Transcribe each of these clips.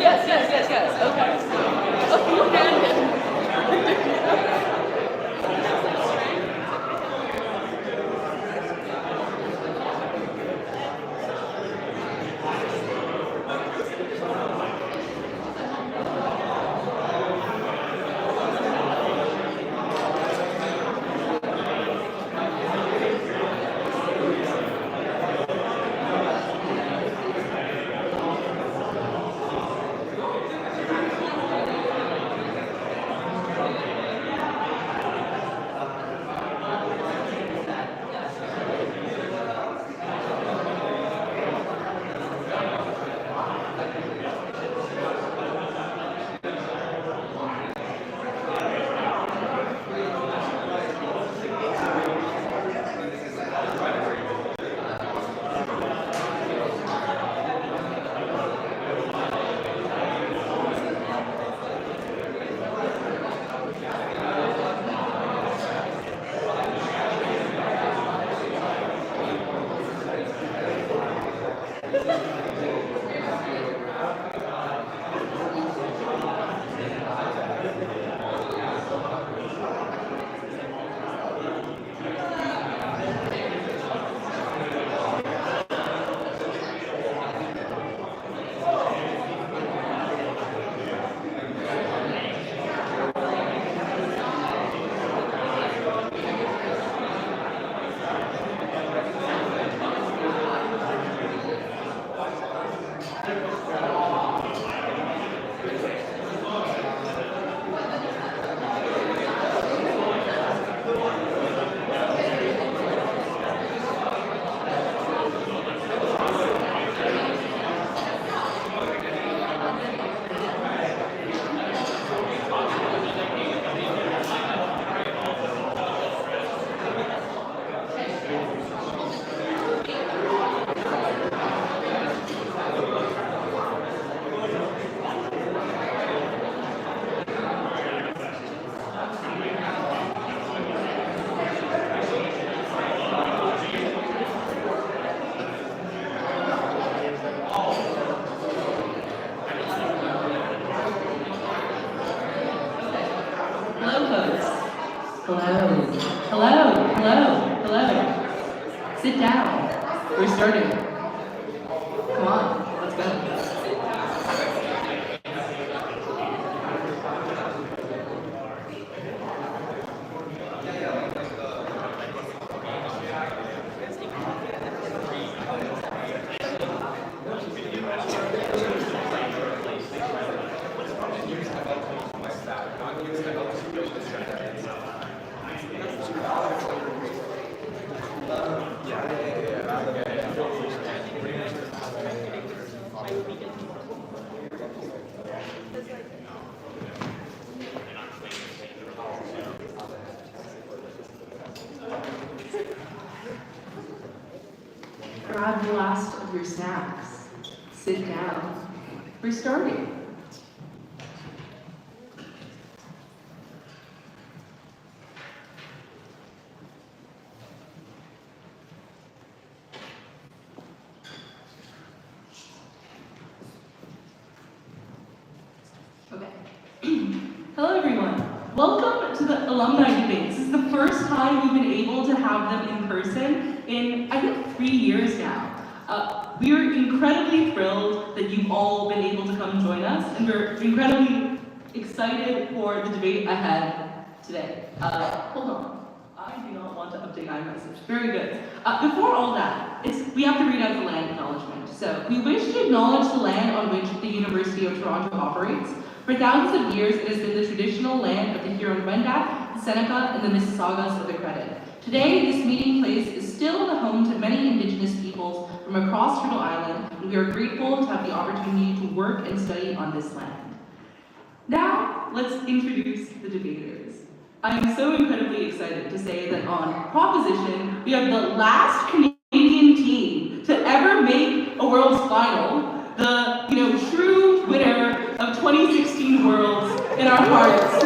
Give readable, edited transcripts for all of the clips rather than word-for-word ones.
yes. Okay. Hello, folks. Hello. Sit down. We're starting. Come on, let's go. Grab the last of your snacks. Sit down. We're starting. Okay. Hello, everyone. Welcome to the Alumni Debates. This is the first time we've been able to have them in person in, I think, 3 years now. We are incredibly thrilled that you've all been able to come join us, and we're incredibly excited for the debate ahead today. Hold on. I do not want to update iMessage. Very good. Before all that, we have to read out the land acknowledgement. So, we wish to acknowledge the land on which the University of Toronto operates. For thousands of years, it has been the traditional land of the Huron-Wendat, the Seneca, and the Mississaugas of the Credit. Today, this meeting place is still the home to many Indigenous peoples from across Turtle Island, and we are grateful to have the opportunity to work and study on this land. Now, let's introduce the debaters. I am so incredibly excited to say that on proposition, we have the last Canadian team to ever make a Worlds final, the true winner of 2016 Worlds in our hearts.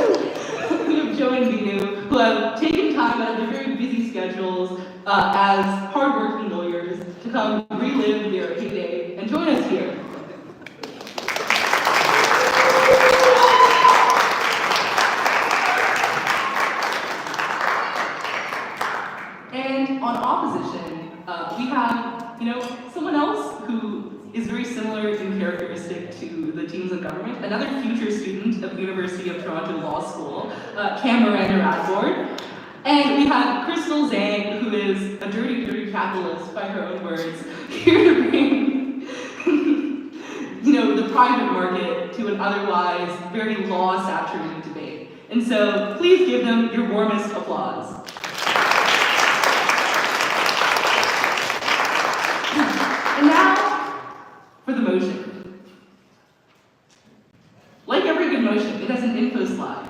We have Joe and Vinu, who have taken time out of their very busy schedules as hardworking lawyers to come relive their heyday and join us here. similar in characteristic to the teams of government. Another future student of University of Toronto Law School, Cameron Radford. And we have Crystal Zhang, who is a dirty, dirty capitalist by her own words, here to bring the private market to an otherwise very law-saturated debate. And so please give them your warmest applause. And now for the motion. Like every good motion, it has an info slide.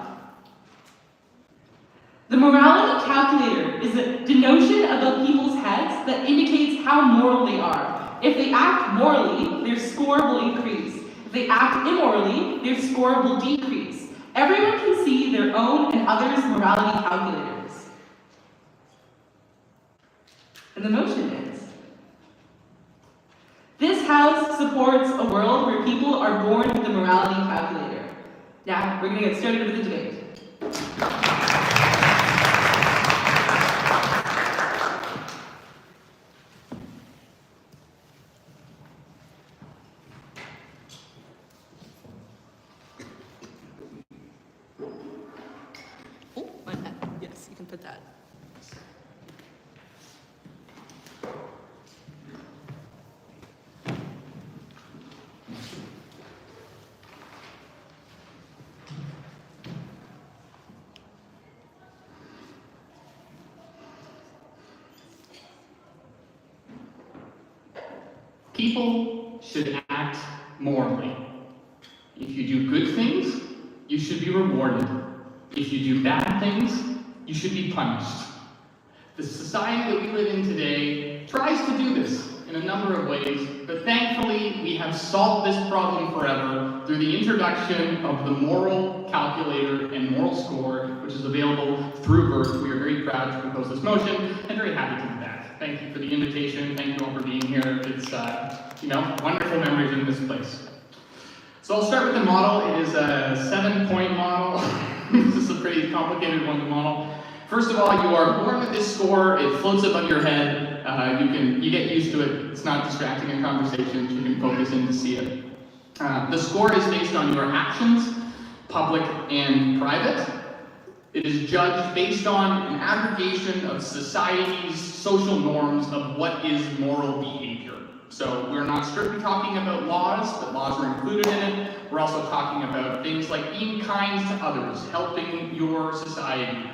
The morality calculator is a denotion above people's heads that indicates how moral they are. If they act morally, their score will increase. If they act immorally, their score will decrease. Everyone can see their own and others' morality calculators. And the motion is: this house supports a world where people are born with a morality calculator. Now, we're going to get started with the debate. Oh, my pen. Yes, you can put that. People should act morally. If you do good things, you should be rewarded. If you do bad things, you should be punished. The society that we live in today tries to do this in a number of ways, but thankfully we have solved this problem forever through the introduction of the moral calculator and moral score, which is available through birth. We are very proud to propose this motion and very happy to do that. Thank you for the invitation. Thank you all for being here. It's, wonderful memories in this place. So I'll start with the model. It is a 7-point model. This is a pretty complicated one to model. First of all, you are born with this score. It floats above your head. You get used to it. It's not distracting in conversations. You can focus in to see it. The score is based on your actions, public and private. It is judged based on an aggregation of society's social norms of what is moral behavior. So we're not strictly talking about laws, but laws are included in it. We're also talking about things like being kind to others, helping your society,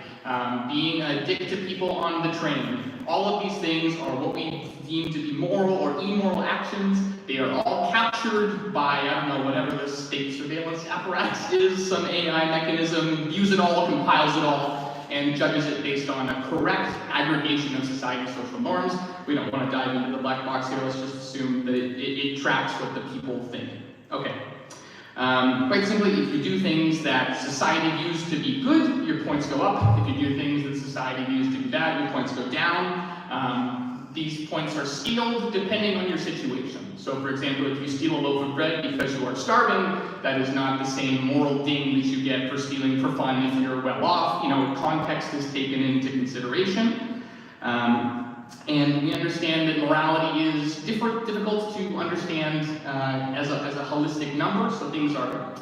being a dick to people on the train. All of these things are what we deem to be moral or immoral actions. They are all captured by, whatever the state surveillance apparatus is, some AI mechanism, views it all, compiles it all, and judges it based on a correct aggregation of society's social norms. We don't want to dive into the black box here. Let's just assume that it tracks what the people think. Okay. Quite simply, if you do things that society views to be good, your points go up. If you do things that society views to be bad, your points go down. These points are scaled depending on your situation. So for example, if you steal a loaf of bread because you are starving, that is not the same moral ding that you get for stealing for fun if you're well off. Context is taken into consideration. And we understand that morality is difficult to understand as a holistic number. So things are,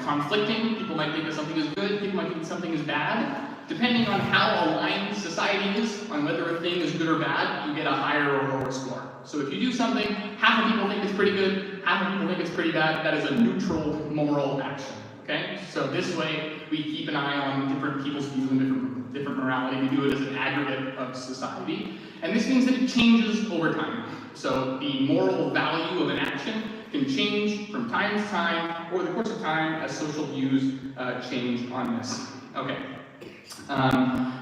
conflicting. People might think that something is good, people might think that something is bad. Depending on how aligned society is on whether a thing is good or bad, you get a higher or lower score. So if you do something, half of people think it's pretty good, half of people think it's pretty bad, that is a neutral moral action. Okay? So this way, we keep an eye on different people's views and different morality. We do it as an aggregate of society. And this means that it changes over time. So the moral value of an action can change from time to time, over the course of time, as social views change on this. Okay.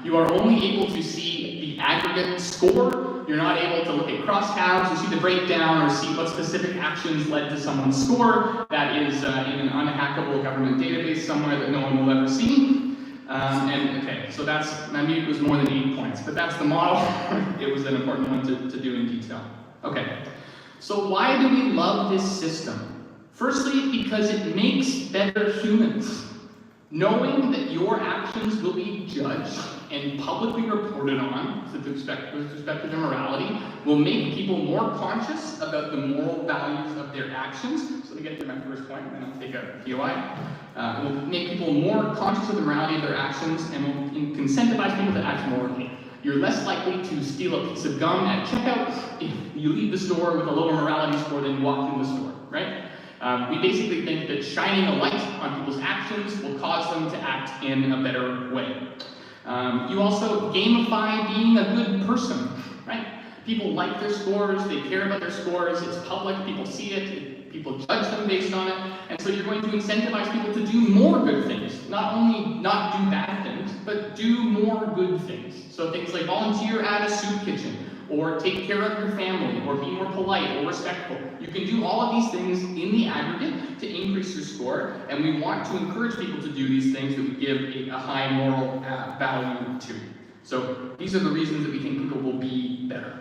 You are only able to see the aggregate score. You're not able to look at crosstabs or see the breakdown or see what specific actions led to someone's score. That is in an unhackable government database somewhere that no one will ever see. So maybe it was more than 8 points, but that's the model. It was an important one to do in detail. Okay, so why do we love this system? Firstly, because it makes better humans. Knowing that your actions will be judged and publicly reported on with respect to their morality will make people more conscious about the moral values of their actions. So to get to my first point, and then I'll take a POI. It will make people more conscious of the morality of their actions and will incentivize people to act morally. You're less likely to steal a piece of gum at checkout if you leave the store with a lower morality score than you walked in the store, right? We basically think that shining a light on people's actions will cause them to act in a better way. You also gamify being a good person, right? People like their scores, they care about their scores, it's public, people see it, people judge them based on it, and so you're going to incentivize people to do more good things. Not only not do bad things, but do more good things. So things like volunteer at a soup kitchen, or take care of your family, or be more polite or respectful. You can do all of these things in the aggregate to increase your score, and we want to encourage people to do these things that we give a high moral value to. So these are the reasons that we think people will be better.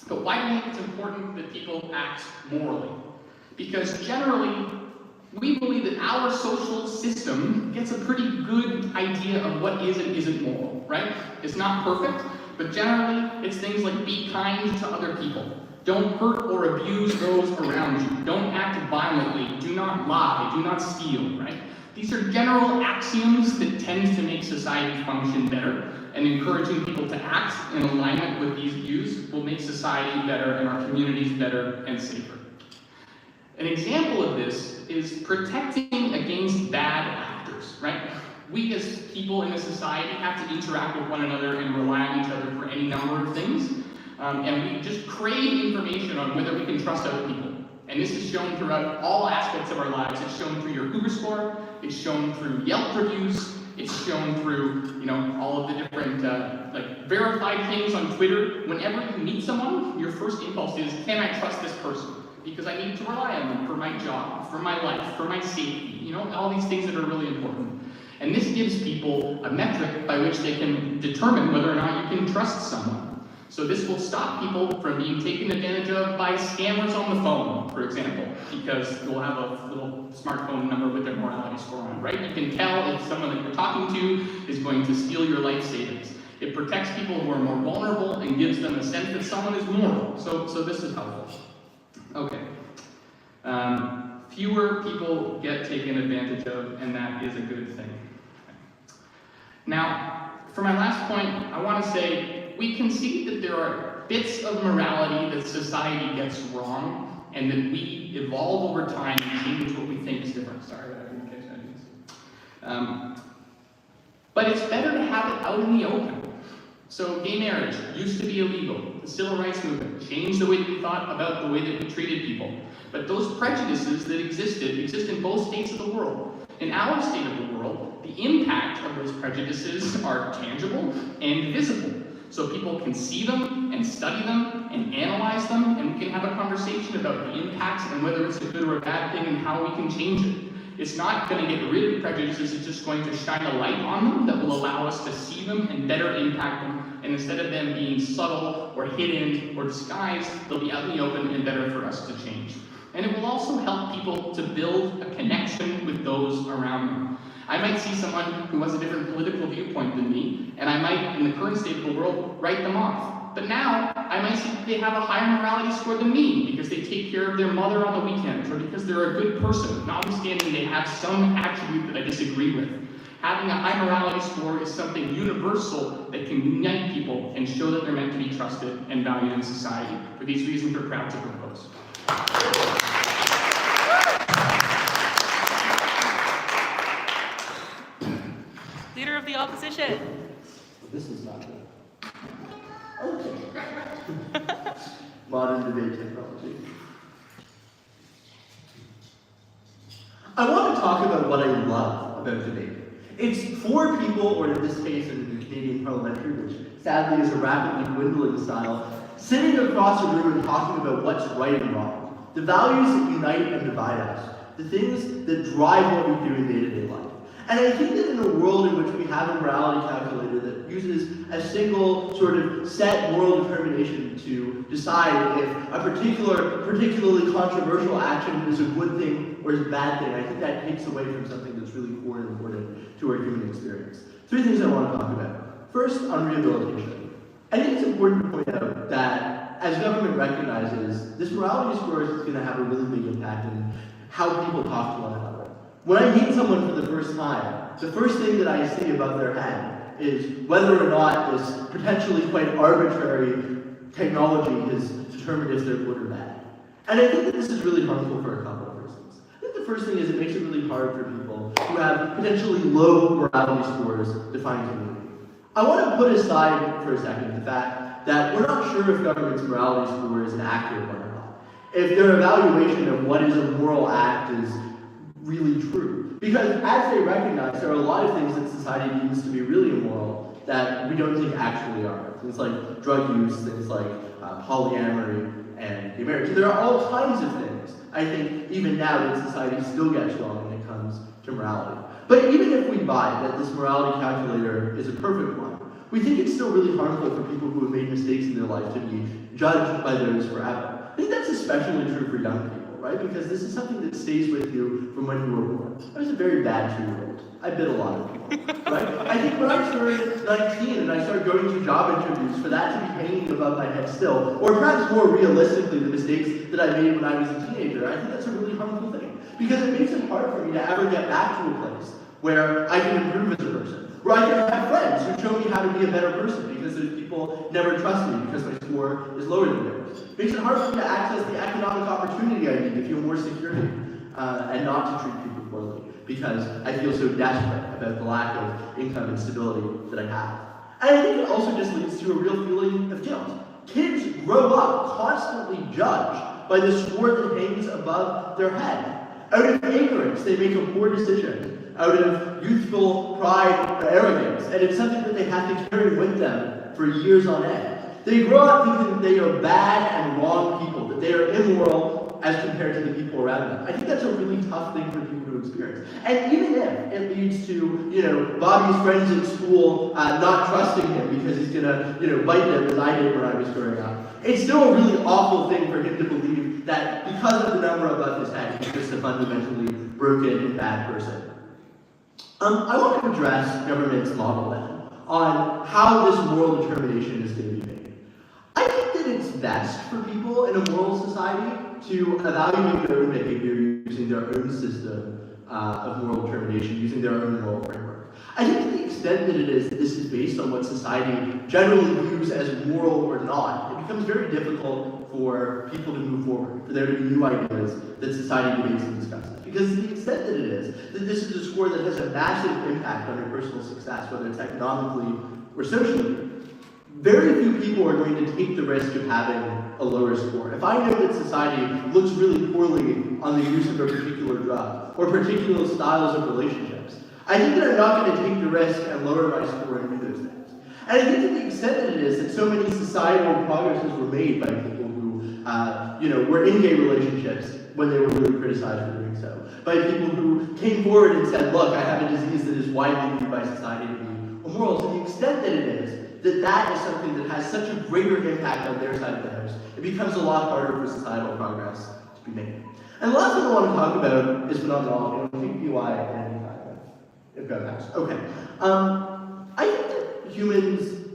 But why do we think it's important that people act morally? Because generally, we believe that our social system gets a pretty good idea of what is and isn't moral, right? It's not perfect, but generally, it's things like be kind to other people. Don't hurt or abuse those around you. Don't act violently. Do not lie. Do not steal, right? These are general axioms that tend to make society function better, and encouraging people to act in alignment with these views will make society better and our communities better and safer. An example of this is protecting against bad actors, right? We as people in a society have to interact with one another and rely on each other for any number of things. And we just crave information on whether we can trust other people. And this is shown throughout all aspects of our lives. It's shown through your Uber score, it's shown through Yelp reviews, it's shown through, all of the different verified things on Twitter. Whenever you meet someone, your first impulse is, can I trust this person? Because I need to rely on them for my job, for my life, for my safety, all these things that are really important. And this gives people a metric by which they can determine whether or not you can trust someone. So this will stop people from being taken advantage of by scammers on the phone, for example, because they'll have a little smartphone number with their morality score on, right? You can tell if someone that you're talking to is going to steal your life savings. It protects people who are more vulnerable and gives them a sense that someone is moral. So this is helpful. Okay. Fewer people get taken advantage of, and that is a good thing. Now, for my last point, I want to say we concede that there are bits of morality that society gets wrong, and that we evolve over time and change what we think is different. Sorry, I didn't catch that. But it's better to have it out in the open. So gay marriage used to be illegal. The civil rights movement changed the way that we thought about the way that we treated people. But those prejudices that exist in both states of the world. In our state of the world, the impact of those prejudices are tangible and visible. So people can see them and study them and analyze them, and we can have a conversation about the impacts and whether it's a good or a bad thing and how we can change it. It's not going to get rid of prejudices, it's just going to shine a light on them that will allow us to see them and better impact them. And instead of them being subtle or hidden or disguised, they'll be out in the open and better for us to change. And it will also help people to build a connection with those around them. I might see someone who has a different political viewpoint than me, and I might, in the current state of the world, write them off. But now, I might see that they have a higher morality score than me, because they take care of their mother on the weekends, or because they're a good person, notwithstanding they have some attribute that I disagree with. Having a high morality score is something universal that can unite people and show that they're meant to be trusted and valued in society. For these reasons, we're proud to propose. Leader of the opposition. This is not good. Okay. Modern debate technology. I want to talk about what I love about debate. It's for people, or in this case in the Canadian parliamentary, which sadly is a rapidly dwindling style, sitting across a room and talking about what's right and wrong. The values that unite and divide us. The things that drive what we do in day-to-day life. And I think that in a world in which we have a morality calculator that uses a single sort of set moral determination to decide if a particularly controversial action is a good thing or is a bad thing, I think that takes away from something that's really core and important to our human experience. Three things I want to talk about. First, on rehabilitation. I think it's important to point out that as government recognizes, this morality score is going to have a really big impact in how people talk to one another. When I meet someone for the first time, the first thing that I see above their head is whether or not this potentially quite arbitrary technology has determined if they're good or bad. And I think that this is really harmful for a couple of reasons. I think the first thing is it makes it really hard for people who have potentially low morality scores to find community. I want to put aside for a second the fact that we're not sure if government's morality score is an accurate one or not. If their evaluation of what is a moral act is really true. Because as they recognize, there are a lot of things that society deems to be really immoral that we don't think actually are. Things like drug use, things like polyamory, and gay marriage. There are all kinds of things, I think, even now that society still gets wrong when it comes to morality. But even if we buy that this morality calculator is a perfect one, we think it's still really harmful for people who have made mistakes in their life to be judged by those forever. I think that's especially true for young people, right? Because this is something that stays with you from when you were born. I was a very bad 2-year-old. I bit a lot of people, right? I think when I turned 19 and I started going to job interviews, for that to be hanging above my head still, or perhaps more realistically, the mistakes that I made when I was a teenager, I think that's a really harmful thing. Because it makes it hard for me to ever get back to a place where I can improve as a person, where I can have friends who show me how to be a better person, because those people never trust me because my score is lower than theirs. It makes it hard for me to access the economic opportunity I need to feel more security and not to treat people poorly, because I feel so desperate about the lack of income and stability that I have. And I think it also just leads to a real feeling of guilt. Kids grow up constantly judged by the score that hangs above their head. Out of ignorance, they make a poor decision. Out of youthful pride or arrogance, and it's something that they have to carry with them for years on end. They grow up thinking that they are bad and wrong people, that they are immoral as compared to the people around them. I think that's a really tough thing for people to experience. And even if it leads to, Bobby's friends at school not trusting him because he's gonna, bite them as I did when I was growing up, it's still a really awful thing for him to believe that because of the number above his head, he's just a fundamentally broken and bad person. I want to address government's model then on how this moral determination is going to be made. I think that it's best for people in a moral society to evaluate their own behavior using their own system of moral determination, using their own moral framework. I think to the extent that this is based on what society generally views as moral or not, it becomes very difficult for people to move forward, for there to be new ideas that society debates and discusses. Because to the extent that it is, that this is a score that has a massive impact on your personal success, whether it's economically or socially, very few people are going to take the risk of having a lower score. If I know that society looks really poorly on the use of a particular drug or particular styles of relationships, I think that I'm not going to take the risk and lower my score and do those things. And I think to the extent that it is that so many societal progresses were made by people who, were in gay relationships when they were really criticized for doing so, by people who came forward and said, look, I have a disease that is widely viewed by society to be immoral, to the extent that it is, that is something that has such a greater impact on their side of the house, it becomes a lot harder for societal progress to be made. And the last thing I want to talk about is phenomenology. I think UI at any time. If go past. Okay. I think that humans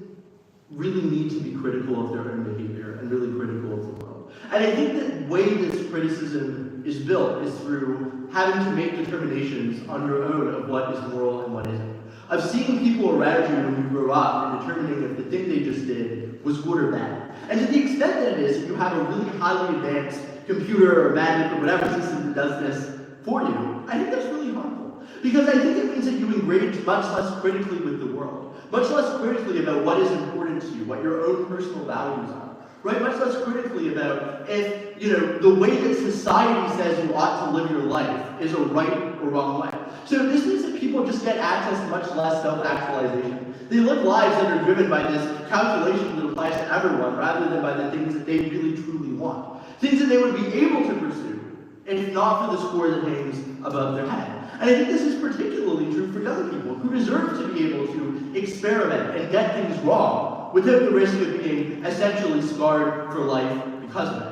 really need to be critical of their own behavior and really critical of the world. And I think that the way this criticism is built is through having to make determinations on your own of what is moral and what isn't. Of seeing people around you when you grow up and determining if the thing they just did was good or bad. And to the extent that it is that you have a really highly advanced computer or magic or whatever system that does this for you, I think that's really harmful. Because I think it means that you engage much less critically with the world. Much less critically about what is important to you, what your own personal values are. Right? Much less critically about if, the way that society says you ought to live your life is a right or wrong way. So this means that people just get access to much less self-actualization. They live lives that are driven by this calculation that applies to everyone rather than by the things that they really truly want. Things that they would be able to pursue, if not for the score that hangs above their head. And I think this is particularly true for young people who deserve to be able to experiment and get things wrong without the risk of being essentially scarred for life because of it.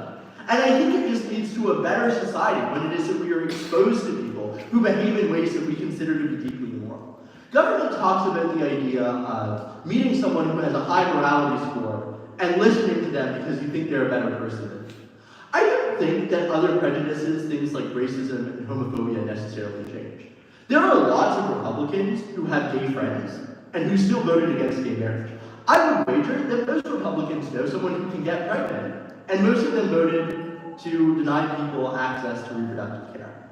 And I think it just leads to a better society when it is that we are exposed to people who behave in ways that we consider to be deeply immoral. Government talks about the idea of meeting someone who has a high morality score and listening to them because you think they're a better person than you. I don't think that other prejudices, things like racism and homophobia, necessarily change. There are lots of Republicans who have gay friends and who still voted against gay marriage. I would wager that most Republicans know someone who can get pregnant, and most of them voted to deny people access to reproductive care.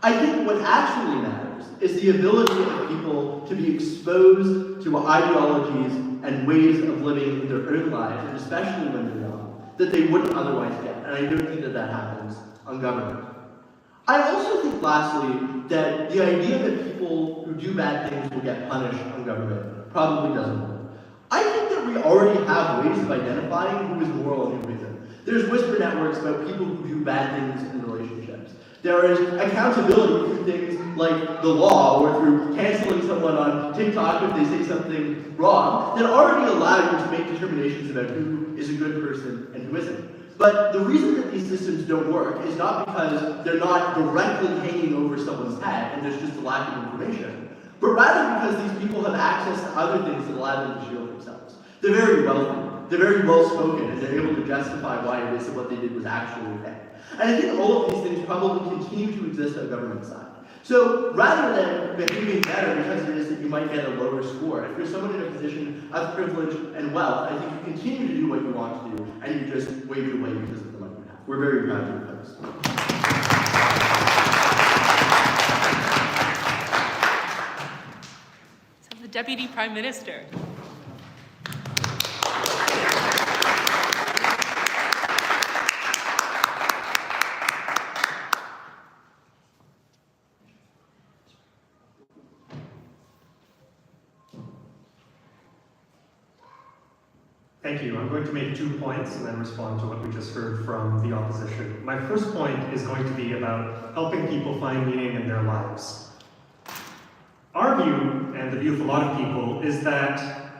I think what actually matters is the ability of people to be exposed to ideologies and ways of living their own lives, and especially when they're young, that they wouldn't otherwise get. And I don't think that that happens on government. I also think, lastly, that the idea that people who do bad things will get punished on government probably doesn't work. I think that we already have ways of identifying who is moral and who isn't. There's whisper networks about people who do bad things in relationships. There is accountability through things like the law or through canceling someone on TikTok if they say something wrong that already allow you to make determinations about who is a good person and who isn't. But the reason that these systems don't work is not because they're not directly hanging over someone's head and there's just a lack of information, but rather because these people have access to other things that allow them to shield themselves. They're very wealthy, they're very well spoken, and they're able to justify why it is that what they did was actually okay. And I think all of these things probably continue to exist on the government side. So rather than behaving better because it is that you might get a lower score, if you're someone in a position of privilege and wealth, I think you continue to do what you want to do, and you just wave it away because of the money you have. We're very proud to oppose. So the Deputy Prime Minister. Thank you. I'm going to make 2 points and then respond to what we just heard from the opposition. My first point is going to be about helping people find meaning in their lives. Our view, and the view of a lot of people, is that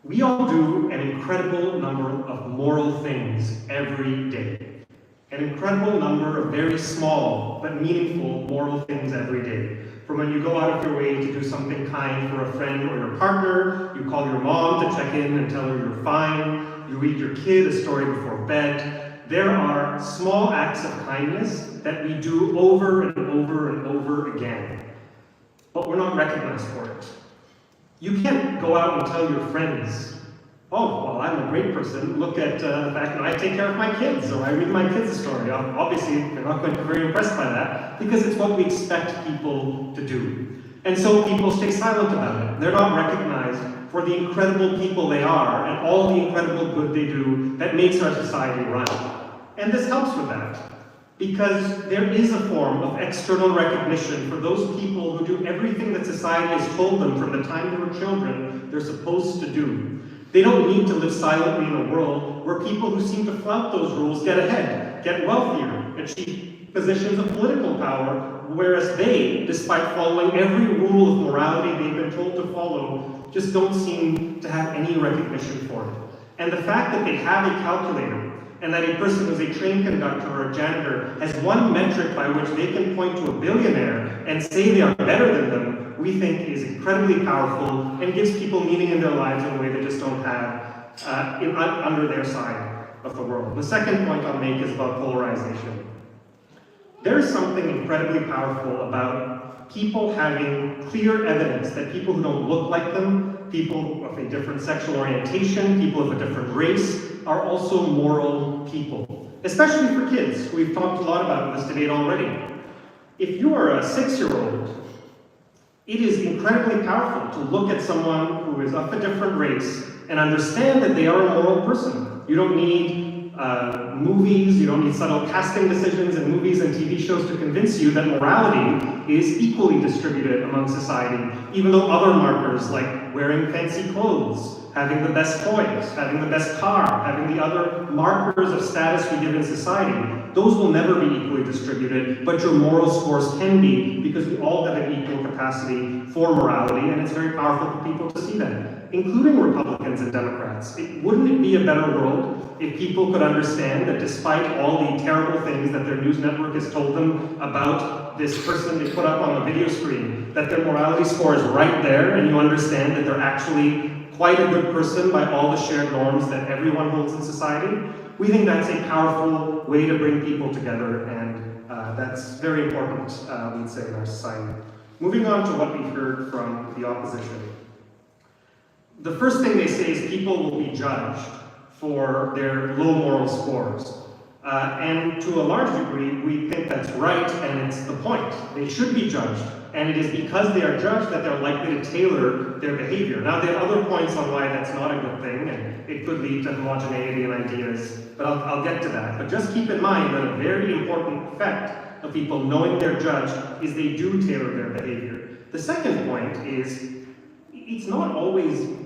we all do an incredible number of moral things every day. An incredible number of very small but meaningful moral things every day. From when you go out of your way to do something kind for a friend or your partner, you call your mom to check in and tell her you're fine, you read your kid a story before bed. There are small acts of kindness that we do over and over and over again, but we're not recognized for it. You can't go out and tell your friends, oh, well, I'm a great person. Look at the fact that I take care of my kids, or I read my kids a story. Obviously, they're not going to be very impressed by that, because it's what we expect people to do. And so people stay silent about it. They're not recognized for the incredible people they are, and all the incredible good they do that makes our society run. And this helps with that, because there is a form of external recognition for those people who do everything that society has told them from the time they were children they're supposed to do. They don't need to live silently in a world where people who seem to flout those rules get ahead, get wealthier, achieve positions of political power, whereas they, despite following every rule of morality they've been told to follow, just don't seem to have any recognition for it. And the fact that they have a calculator, and that a person who's a train conductor or a janitor has one metric by which they can point to a billionaire and say they are better than them, we think is incredibly powerful and gives people meaning in their lives in a way they just don't have under their side of the world. The second point I'll make is about polarization. There is something incredibly powerful about people having clear evidence that people who don't look like them, people of a different sexual orientation, people of a different race, are also moral people. Especially for kids, who we've talked a lot about in this debate already. If you are a 6-year-old, it is incredibly powerful to look at someone who is of a different race and understand that they are a moral person. You don't need movies, you don't need subtle casting decisions in movies and TV shows to convince you that morality is equally distributed among society, even though other markers like wearing fancy clothes, having the best toys, having the best car, having the other markers of status we give in society, those will never be equally distributed, but your moral scores can be, because we all have an equal capacity for morality, and it's very powerful for people to see that, including Republicans and Democrats. Wouldn't it be a better world if people could understand that despite all the terrible things that their news network has told them about this person they put up on the video screen, that their morality score is right there, and you understand that they're actually quite a good person by all the shared norms that everyone holds in society? We think that's a powerful way to bring people together, and that's very important, we'd say, in our society. Moving on to what we've heard from the opposition. The first thing they say is people will be judged for their low moral scores. And to a large degree, we think that's right, and it's the point. They should be judged. And it is because they are judged that they're likely to tailor their behavior. Now, there are other points on why that's not a good thing, and it could lead to homogeneity in ideas, but I'll get to that. But just keep in mind that a very important effect of people knowing they're judged is they do tailor their behavior. The second point is, it's not always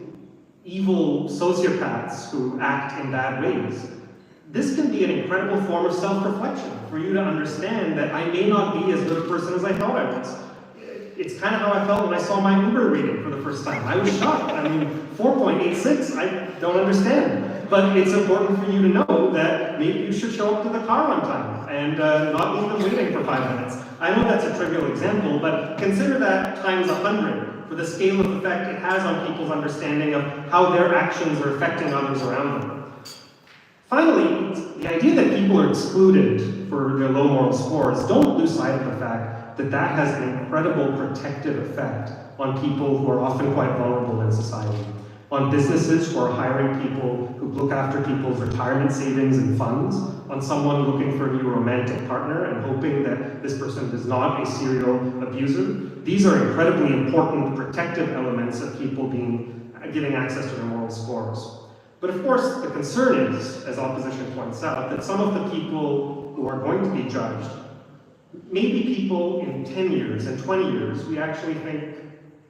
evil sociopaths who act in bad ways. This can be an incredible form of self-reflection for you to understand that I may not be as good a person as I thought I was. It's kind of how I felt when I saw my Uber rating for the first time. I was shocked. I mean, 4.86, I don't understand. But it's important for you to know that maybe you should show up to the car on time and not leave them waiting for 5 minutes. I know that's a trivial example, but consider that times 100 for the scale of effect it has on people's understanding of how their actions are affecting others around them. Finally, the idea that people are excluded for their low moral scores, don't lose sight of the fact that that has an incredible protective effect on people who are often quite vulnerable in society, on businesses who are hiring people who look after people's retirement savings and funds, on someone looking for a new romantic partner and hoping that this person is not a serial abuser. These are incredibly important protective elements of people giving access to their moral scores. But of course, the concern is, as opposition points out, that some of the people who are going to be judged, maybe people in 10 years and 20 years we actually think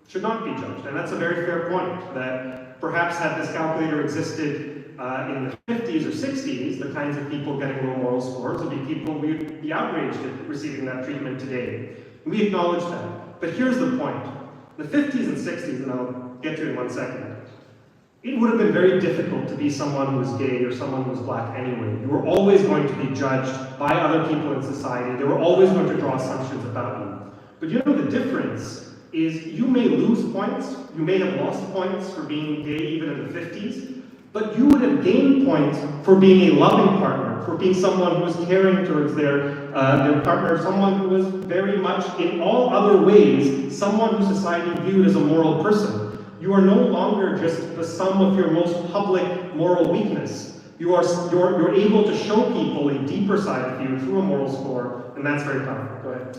should not be judged. And that's a very fair point, that perhaps had this calculator existed in the 50s or 60s, the kinds of people getting low moral scores would be people we'd be outraged at receiving that treatment today. We acknowledge that. But here's the point. The 50s and 60s, and I'll get to it in 1 second, it would have been very difficult to be someone who was gay or someone who was black anyway. You were always going to be judged by other people in society. They were always going to draw assumptions about you. But you know the difference is you may lose points, you may have lost points for being gay even in the 50s, but you would have gained points for being a loving partner, for being someone who was caring towards their partner, someone who was very much, in all other ways, someone who society viewed as a moral person. You are no longer just the sum of your most public moral weakness. You're able to show people a deeper side of you through a moral score, and that's very powerful. Go ahead.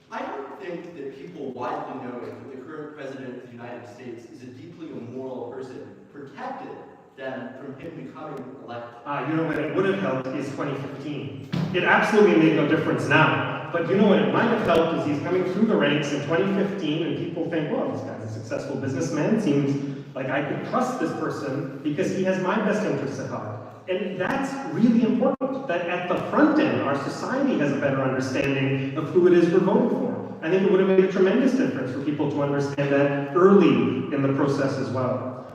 I don't think that people widely know that the current president of the United States is a deeply immoral person, protected them from him becoming elected. You know what it would have helped is 2015. It absolutely made no difference now. But you know what it might have helped is he's coming through the ranks in 2015 and people think, well, this guy's a successful businessman, seems like I could trust this person because he has my best interests at heart. And that's really important, that at the front end, our society has a better understanding of who it is we're voting for. I think it would have made a tremendous difference for people to understand that early in the process as well.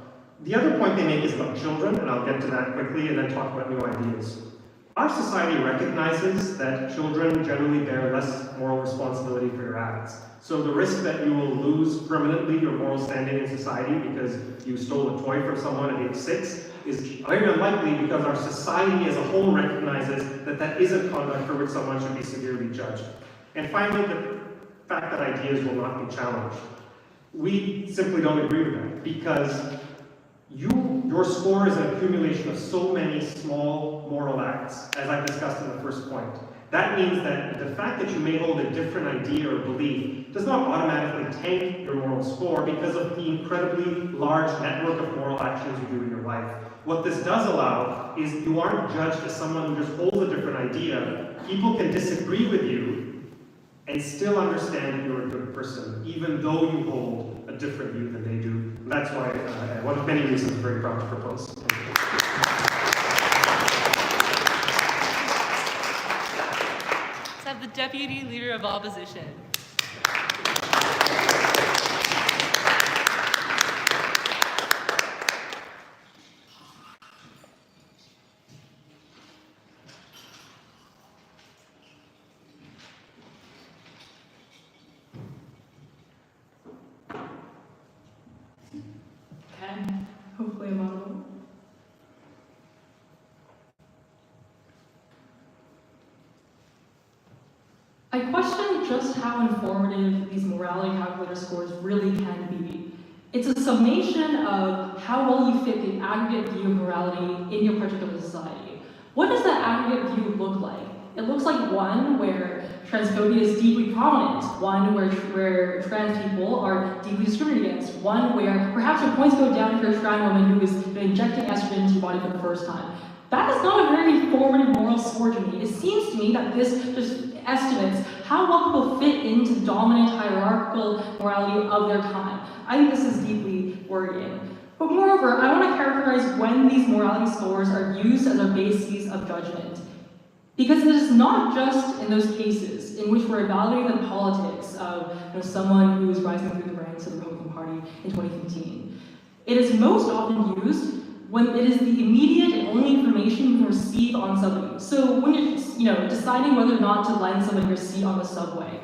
The other point they make is about children, and I'll get to that quickly and then talk about new ideas. Our society recognizes that children generally bear less moral responsibility for their acts. So the risk that you will lose permanently your moral standing in society because you stole a toy from someone at age 6 is very unlikely because our society as a whole recognizes that that isn't conduct for which someone should be severely judged. And finally, the fact that ideas will not be challenged. We simply don't agree with that because your score is an accumulation of so many small moral acts, as I discussed in the first point. That means that the fact that you may hold a different idea or belief does not automatically tank your moral score because of the incredibly large network of moral actions you do in your life. What this does allow is you aren't judged as someone who just holds a different idea. People can disagree with you and still understand that you're a good person, even though you hold a different view than they do. And that's why, one of many reasons, I'm very proud to propose. Deputy Leader of Opposition. Okay, hopefully I'm audible. I question just how informative these morality calculator scores really can be. It's a summation of how well you fit the aggregate view of morality in your particular society. What does that aggregate view look like? It looks like one where transphobia is deeply prominent, one where trans people are deeply discriminated against, one where perhaps your points go down if you're a trans woman who is injecting estrogen into your body for the first time. That is not a very formative moral score to me. It seems to me that this just estimates how well people fit into the dominant hierarchical morality of their time. I think this is deeply worrying. But moreover, I want to characterize when these morality scores are used as our bases of judgment. Because it is not just in those cases in which we're evaluating the politics of someone who is rising through the ranks of the Republican Party in 2015. It is most often used when it is the immediate and only information you can receive on somebody. So when you're deciding whether or not to lend somebody your seat on the subway,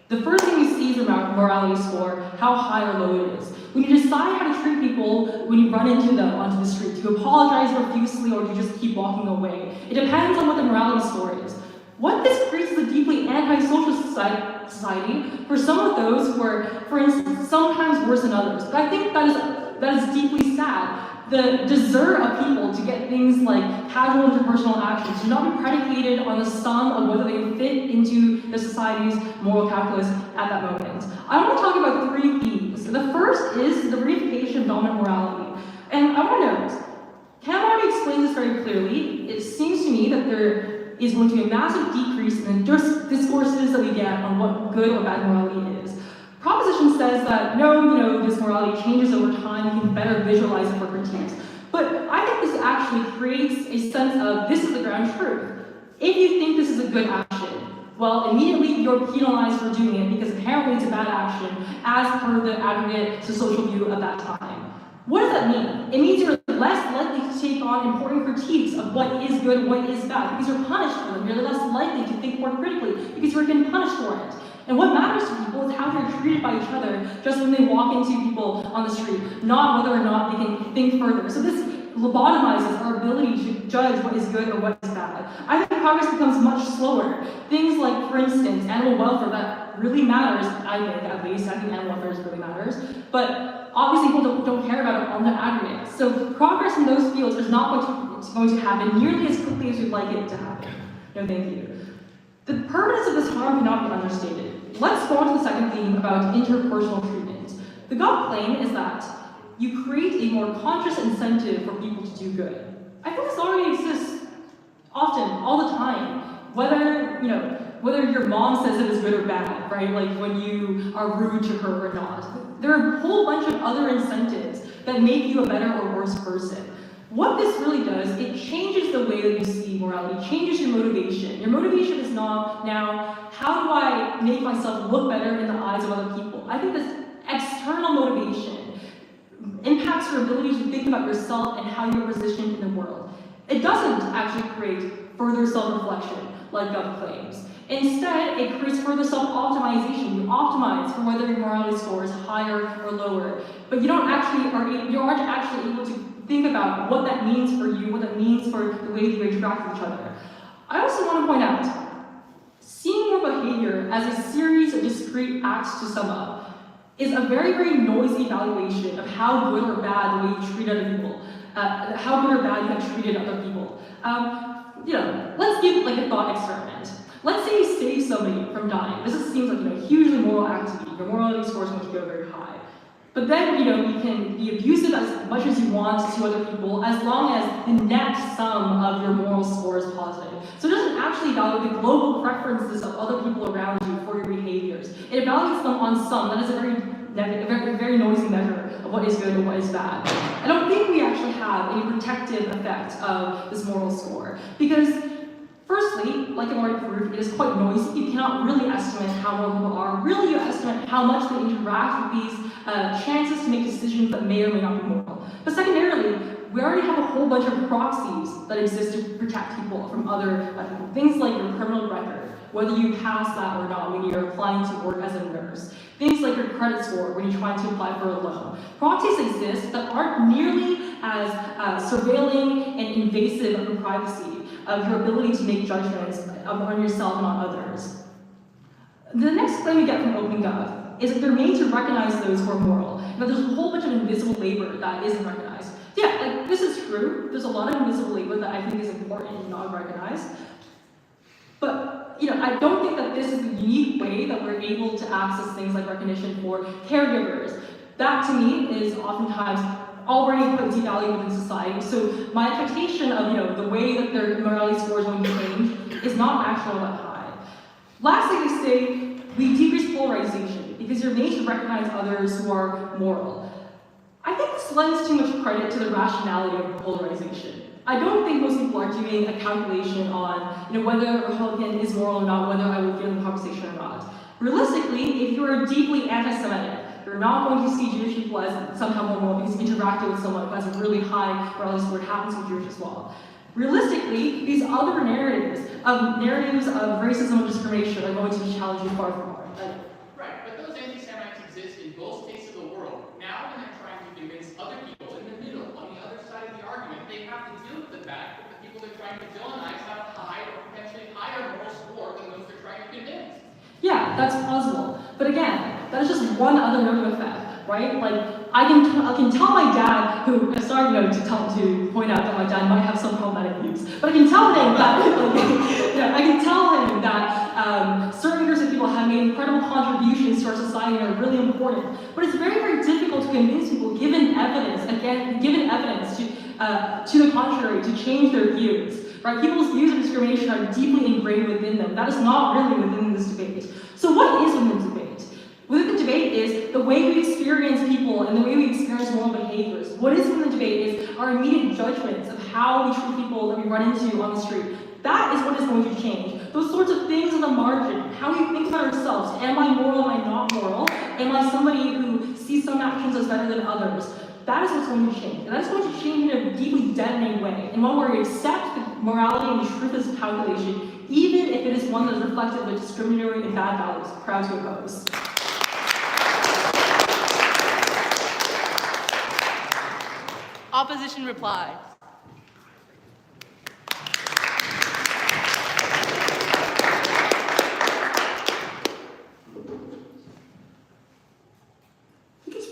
the first thing you see is a morality score, how high or low it is. When you decide how to treat people when you run onto the street, do you apologize profusely or do you just keep walking away? It depends on what the morality score is. What this creates is a deeply antisocial society for some of those who are, for instance, sometimes worse than others. But I think that is deeply sad. The desert of people to get things like casual interpersonal actions should not be predicated on the sum of whether they fit into the society's moral calculus at that moment. I want to talk about three themes. The first is the reification of dominant morality. And I want to note, Cam already explained this very clearly. It seems to me that there is going to be a massive decrease in the discourses that we get on what good or bad morality is. Proposition says that no, this morality changes over time, you can better visualize it for critiques. But I think this actually creates a sense of this is the ground truth. If you think this is a good action, well, immediately you're penalized for doing it because apparently it's a bad action as per the aggregate social view of that time. What does that mean? It means you're less likely to take on important critiques of what is good and what is bad because you're punished for them. You're less likely to think more critically because you're getting punished for it. And what matters to people is how they're treated by each other just when they walk into people on the street, not whether or not they can think further. So this lobotomizes our ability to judge what is good or what is bad. I think progress becomes much slower. Things like, for instance, animal welfare, that really matters, I think, at least. I think animal welfare really matters. But obviously people don't care about it on the aggregate. So progress in those fields is not going to happen nearly as quickly as we'd like it to happen. No, thank you. The permanence of this harm cannot be understated. Let's go on to the second theme about interpersonal treatment. The gut claim is that you create a more conscious incentive for people to do good. I think this already exists often, all the time. Whether your mom says it is good or bad, right? Like when you are rude to her or not. There are a whole bunch of other incentives that make you a better or worse person. What this really does, it changes the way that you see morality, changes your motivation. Your motivation is not now, how do I make myself look better in the eyes of other people? I think this external motivation impacts your ability to think about yourself and how you're positioned in the world. It doesn't actually create further self-reflection like gut claims. Instead, it creates further self-optimization. You optimize for whether your morality score is higher or lower, but you aren't actually able to think about what that means for you, what that means for the way that you interact with each other. I also want to point out, seeing your behavior as a series of discrete acts to sum up is a very, very noisy evaluation of how good or bad the way you treat other people, how good or bad you have treated other people. Let's give like a thought experiment. Let's say you save somebody from dying. This seems like a hugely moral act to me. Your morality score is going to go very high. But then, you can be abusive as much as you want to other people as long as the net sum of your moral score is positive. So it doesn't actually evaluate the global preferences of other people around you for your behaviors. It evaluates them on sum. That is a very noisy measure of what is good and what is bad. I don't think we actually have any protective effect of this moral score because Firstly, like I've already proved, it is quite noisy. You cannot really estimate how moral people are. Really, you estimate how much they interact with these chances to make decisions that may or may not be moral. But secondarily, we already have a whole bunch of proxies that exist to protect people from other people. Things like your criminal record, whether you pass that or not when you're applying to work as a nurse. Things like your credit score when you're trying to apply for a loan. Proxies exist that aren't nearly as surveilling and invasive of your privacy, of your ability to make judgments on yourself and on others. The next claim we get from OpenGov is that they're made to recognize those who are moral. Now, there's a whole bunch of invisible labor that isn't recognized. Yeah, like, this is true. There's a lot of invisible labor that I think is important and not recognized. But, I don't think that this is the unique way that we're able to access things like recognition for caregivers. That, to me, is oftentimes already put devalued within society. So my expectation of, the way that their morality score is going to change is not actually all that high. Lastly, they say we decrease polarization because you're made to recognize others who are moral. I think this lends too much credit to the rationality of polarization. I don't think most people are doing a calculation on, whether a Republican is moral or not, whether I will give them conversation or not. Realistically, if you are deeply anti-Semitic, you're not going to see Jewish people as somehow more moral because you interacted with someone who has a really high morality score. It happens with Jewish as well. Realistically, these other narratives of racism and discrimination are going to be challenging far from hard. Right, but those anti-Semites exist in both states of the world. Now when they're trying to convince other people in the middle, on the other side of the argument, they have to deal with the fact that the people they're trying to villainize have a high or potentially higher moral score than those they're trying to convince. Yeah, that's plausible. But again, that is just one other nerve effect, right? Like, I can tell my dad, who I started to point out that my dad might have some problematic views, but I can tell him that certain groups of people have made incredible contributions to our society and are really important. But it's very, very difficult to convince people, given evidence to the contrary, to change their views. Right? People's views of discrimination are deeply ingrained within them. That is not really within this debate. So what is within the debate? Within the debate is the way we experience people and the way we experience moral behaviors. What is within the debate is our immediate judgments of how we treat people that we run into on the street. That is what is going to change. Those sorts of things on the margin, how we think about ourselves. Am I moral? Am I not moral? Am I somebody who sees some actions as better than others? That is what's going to change. And that's going to change in a deeply deadening way, in one where we accept the morality and the truth of this calculation, even if it is one that is reflective of discriminatory and bad values, proud to oppose. Opposition reply.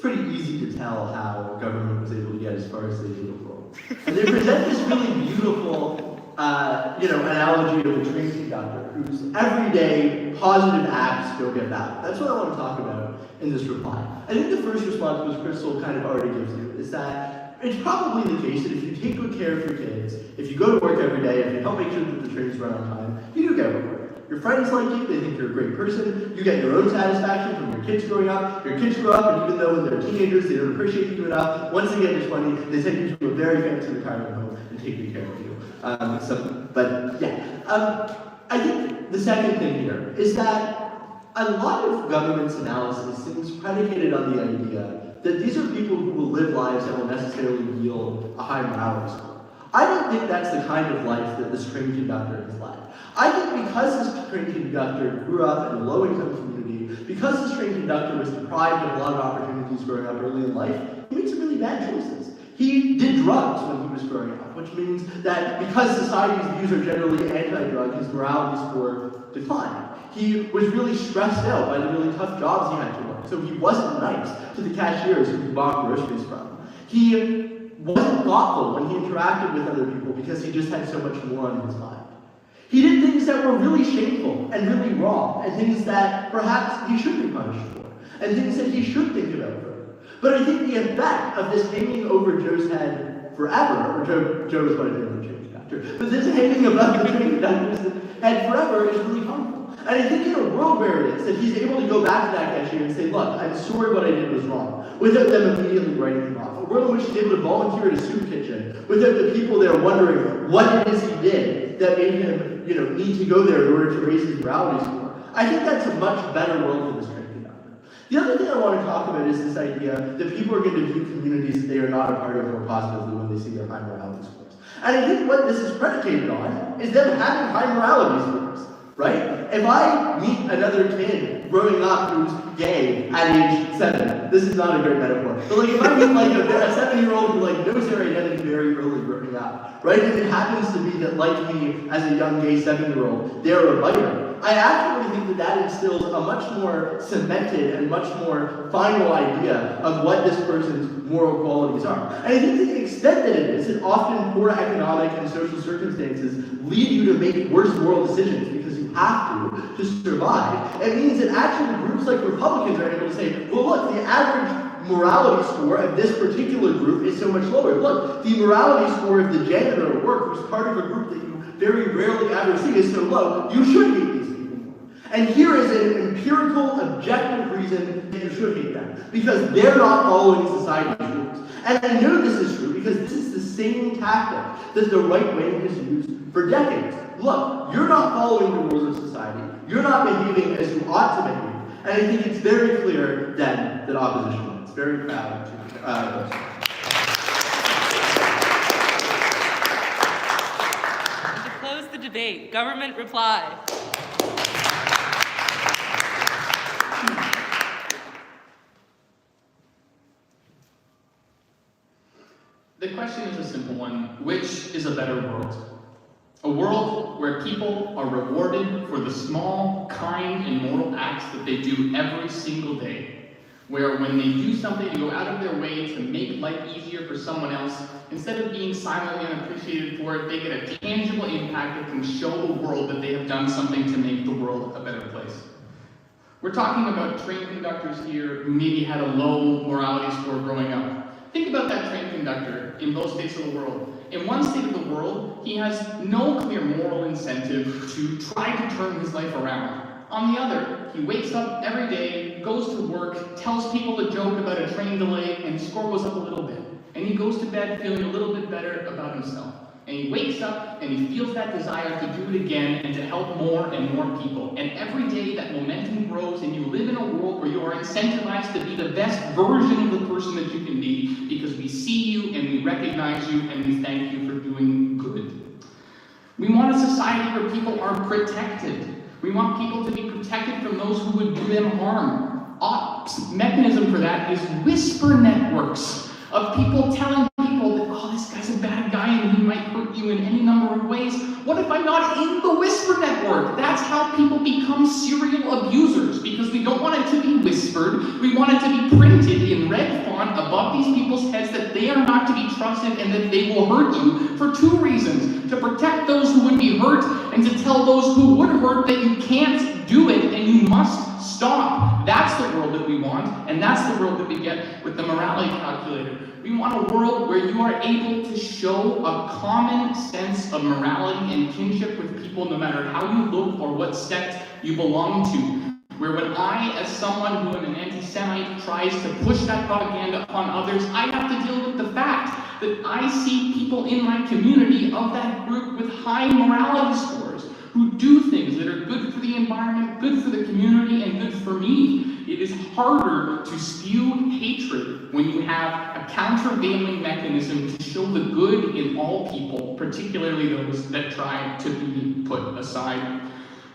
Pretty easy to tell how government was able to get as far as they did overall. And they present this really beautiful, analogy of a train conductor whose everyday positive acts go get valid. That's what I want to talk about in this reply. I think the first response, which Crystal kind of already gives you, is that it's probably the case that if you take good care of your kids, if you go to work every day, if you help make sure that the trains run on time, you do get rewarded. Your friends like you, they think you're a great person, you get your own satisfaction from your kids growing up, your kids grow up, and even though when they're teenagers they don't appreciate you enough, once they get to 20, they take you to a very fancy retirement home and take good care of you. I think the second thing here is that a lot of government's analysis seems predicated on the idea that these are people who will live lives that will necessarily yield a high morality score. I don't think that's the kind of life that this train conductor has led. I think because this train conductor grew up in a low-income community, because this train conductor was deprived of a lot of opportunities growing up early in life, he made some really bad choices. He did drugs when he was growing up, which means that because society's views are generally anti-drug, his morality score declined. He was really stressed out by the really tough jobs he had to work, so he wasn't nice to the cashiers who he bought groceries from. He wasn't thoughtful when he interacted with other people because he just had so much more on his mind. He did things that were really shameful and really wrong, and things that perhaps he should be punished for, and things that he should think about further. But I think the effect of this hanging over Joe's head forever, or Joe is what I think of the train conductor, but this hanging above the train conductor's head forever is really harmful. And I think in a world where it is, that he's able to go back to that cashier and say, look, I'm sorry what I did was wrong, without them immediately writing him off. A world in which he's able to volunteer at a soup kitchen, without the people there wondering what it is he did that made him need to go there in order to raise his morality score. I think that's a much better world for this train conductor. The other thing I want to talk about is this idea that people are going to view communities that they are not a part of more positively when they see their high morality scores. And I think what this is predicated on is them having high morality scores, right? If I meet another kid growing up who's gay at age 7, this is not a great metaphor, but like if I meet like a 7-year-old who like knows their identity very early growing up, right? And it happens to be that like me as a young gay 7-year-old, they're a biter. I actually think that instills a much more cemented and much more final idea of what this person's moral qualities are. And I think to the extent that it is, that often poor economic and social circumstances lead you to make worse moral decisions because you have to survive. It means that actually groups like Republicans are able to say, well look, the average morality score of this particular group is so much lower. Look, the morality score of the janitor at work, who's part of a group that you very rarely ever see, is so low, you should hate these people more. And here is an empirical, objective reason that you should hate them, because they're not following society's rules. And I know this is true because this is the same tactic that the right wing has used for decades. Look, you're not following the rules of society. You're not behaving as you ought to behave. And I think it's very clear then that opposition wins. Very proud to To close the debate, government reply. The question is a simple one. Which is a better world? A world where people are rewarded for the small, kind, and moral acts that they do every single day. Where when they do something and go out of their way to make life easier for someone else, instead of being silently unappreciated for it, they get a tangible impact that can show the world that they have done something to make the world a better place. We're talking about train conductors here who maybe had a low morality score growing up. Think about that train conductor in both states of the world. In one state of the world, he has no clear moral incentive to try to turn his life around. On the other, he wakes up every day, goes to work, tells people a joke about a train delay, and his score goes up a little bit. And he goes to bed feeling a little bit better about himself. And he wakes up and he feels that desire to do it again and to help more and more people. And every day that momentum grows and you live in a world where you are incentivized to be the best version of the person that you can be because we see you and we recognize you and we thank you for doing good. We want a society where people are protected. We want people to be protected from those who would do them harm. A mechanism for that is whisper networks of people telling people that, oh, this guy's a bad guy and he might hurt you in any number of ways. What if I'm not in the whisper network? That's how people become serial abusers, because we don't want it to be whispered. We want it to be printed in red font above these people's heads that they are not to be trusted and that they will hurt you for two reasons: to protect those who would be hurt and to tell those who would hurt that you can't do it and you must stop. That's the world that we want, and that's the world that we get with the morality calculator. We want a world where you are able to show a common sense of morality and kinship with people no matter how you look or what sect you belong to. Where when I, as someone who am an anti-Semite, tries to push that propaganda upon others, I have to deal with the fact that I see people in my community of that group with high morality scores, who do things that are good for the environment, good for the community, and good for me. It is harder to spew hatred when you have a countervailing mechanism to show the good in all people, particularly those that try to be put aside.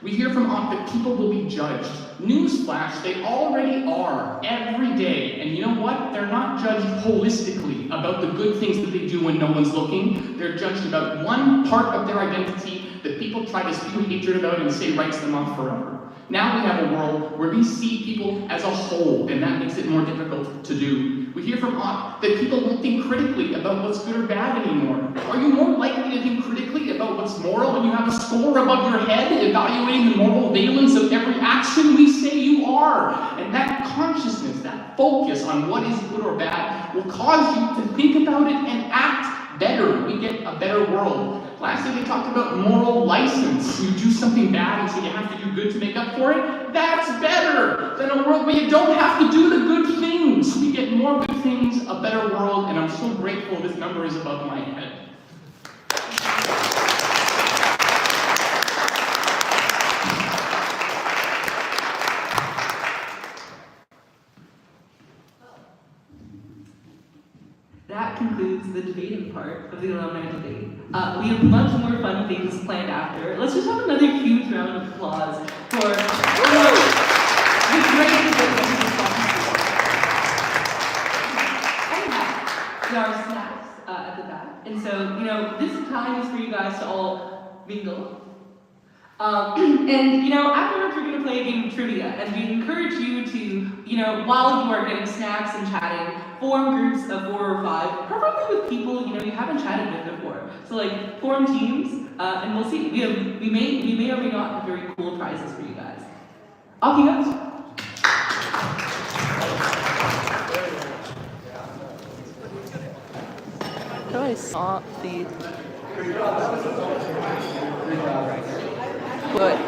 We hear from Hart that people will be judged. Newsflash, they already are, every day. And you know what? They're not judged holistically about the good things that they do when no one's looking. They're judged about one part of their identity that people try to spew hatred about and say writes them off forever. Now we have a world where we see people as a whole, and that makes it more difficult to do. We hear from Hart that people won't think critically about what's good or bad anymore. Are you more likely to think critically about what's moral when you have a score above your head evaluating the moral valence of every action? We say you are. And that consciousness, that focus on what is good or bad will cause you to think about it and act better. We get a better world. Lastly, they talked about moral license. You do something bad and so you have to do good to make up for it. That's better than a world where you don't have to do the good things. We get more good things, a better world, and I'm so grateful this number is above my head. concludes the debating part of the alumni debate. We have much more fun things planned after. Let's just have another huge round of applause for the great debate that we just watched. There are snacks at the back, and so this time is for you guys to all mingle. And afterwards we're going to play a game of trivia, and we encourage you to, while you are getting snacks and chatting, form groups of 4 or 5, preferably with people you haven't chatted with before. So like form teams, and we'll see. We may or may not have very cool prizes for you guys. Off you guys. How do I stop the... Good.